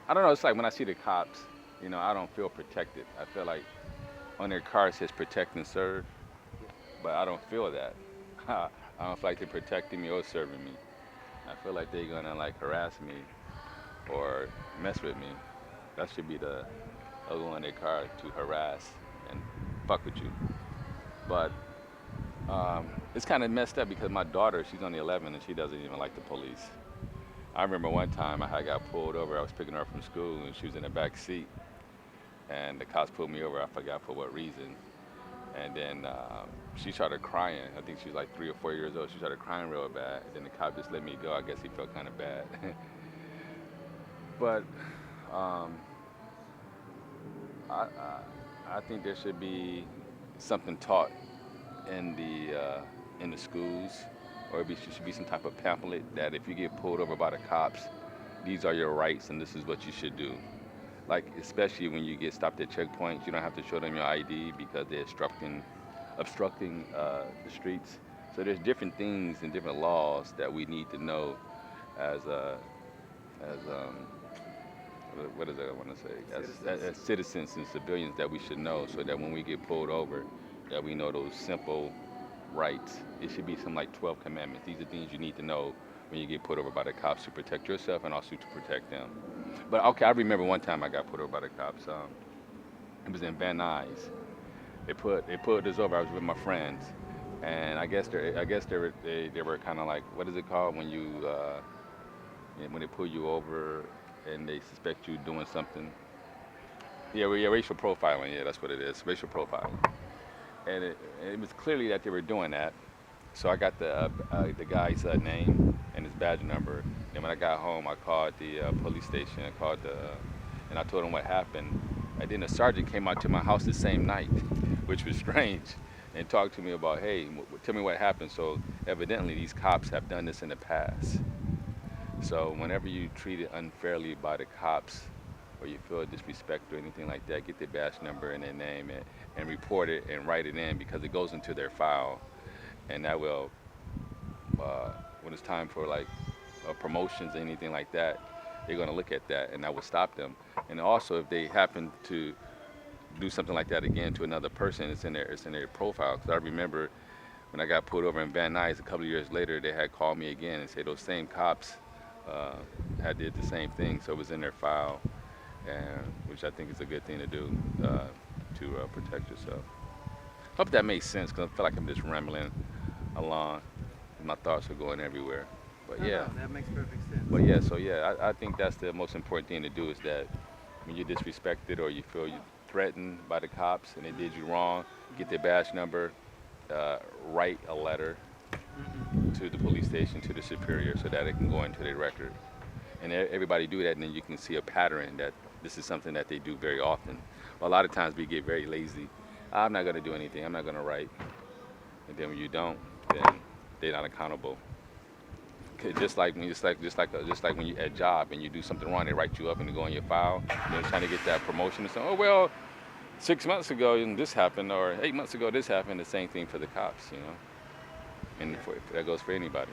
I don't know. It's like when I see the cops, I don't feel protected. I feel like on their car it says protect and serve, Yeah. but I don't feel that. I don't feel like they're protecting me or serving me. I feel like they're gonna like harass me or mess with me. That should be the logo on their car to harass and fuck with you. But it's kind of messed up because my daughter, she's only 11 and she doesn't even like the police. I remember one time I had got pulled over. I was picking her up from school and she was in the back seat, and the cops pulled me over. I forgot for what reason. And then she started crying. I think she was like 3 or 4 years old. She started crying real bad. And then the cop just let me go. I guess he felt kind of bad. But um, I think there should be something taught in the schools, or should be some type of pamphlet that if you get pulled over by the cops, these are your rights and this is what you should do. Like especially when you get stopped at checkpoints, you don't have to show them your ID because they're obstructing the streets. So there's different things and different laws that we need to know as as what is it I want to say Citizens. as citizens and civilians that we should know so that when we get pulled over, that we know those simple rights. It should be some like 12 commandments. These are things you need to know when you get put over by the cops to protect yourself and also to protect them. But okay, I remember one time I got put over by the cops. It was in Van Nuys. They pulled us over. I was with my friends, and they were kind of like, what is it called when when they pull you over and they suspect you doing something? Yeah, well, yeah, racial profiling. Yeah, that's what it is, racial profiling. And it was clearly that they were doing that. So I got the guy's name and his badge number. And when I got home, I called the police station. And I told him what happened. And then the sergeant came out to my house the same night, which was strange, and talked to me about, hey, tell me what happened. So evidently these cops have done this in the past. So whenever you treated unfairly by the cops, or you feel disrespect or anything like that, get their badge number and their name and report it and write it in because it goes into their file, and that will uh, when it's time for like promotions or anything like that, they're going to look at that and that will stop them. And also, if they happen to do something like that again to another person, it's in their profile. Because I remember when I got pulled over in Van Nuys a couple of years later, they had called me again and said those same cops uh, had did the same thing, so it was in their file, and which I think is a good thing to do to protect yourself. Hope that makes sense because I feel like I'm just rambling along. My thoughts are going everywhere. But No, yeah, no, that makes perfect sense. but yeah, so yeah, I think that's the most important thing to do is that when you're disrespected or you feel you're threatened by the cops and they did you wrong, get their badge number, uh, write a letter Mm-hmm. to the police station, to the superior, so that it can go into their record. And everybody do that, and then you can see a pattern that this is something that they do very often. A lot of times we get very lazy. I'm not going to do anything. I'm not going to write. And then when you don't, then they're not accountable. 'Cause just like when you at job and you do something wrong, they write you up and they go in your file. They're trying to get that promotion and say, oh well, 6 months ago this happened, or 8 months ago this happened. The same thing for the cops, and Yeah. that goes for anybody.